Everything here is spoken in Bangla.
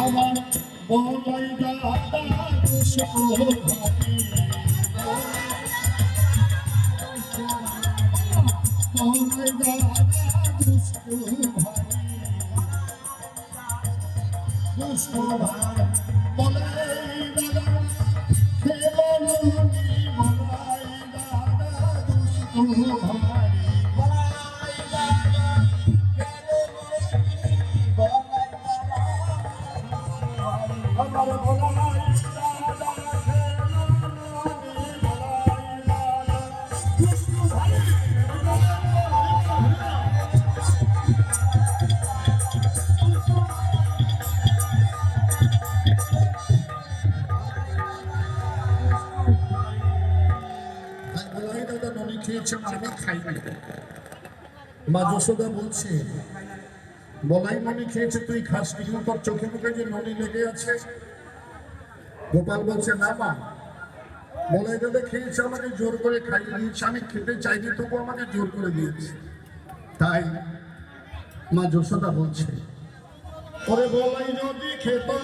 আমার বলাই দাদা দুষ্ট ভাবি বলাই দাদা দুষ্ট ভাবি দুষ্ট ভাই বলাই দাদা খেলনি বলাই দাদা দুষ্ট ভাই আমার বলাই দাদা খেলনি বলাই দাদা দুষ্ট ভাই বলাই দাদা ননি খেয়েছে আমি খাইনি। মা যশোদা বলছে বলাই ননি খেয়েছে তুই খাসনি, কিন্তু তোর চোখে মুখে যে ননি লেগে আছে। গোপাল বলছে না মা, বলাই দাদা খেয়েছে আমাকে জোর করে খাইয়ে দিয়েছে, আমি খেতে চাইনি তবু আমাকে জোর করে দিয়েছে। তাই মা যশোদা বলছে ওরে বলাই যদি খেত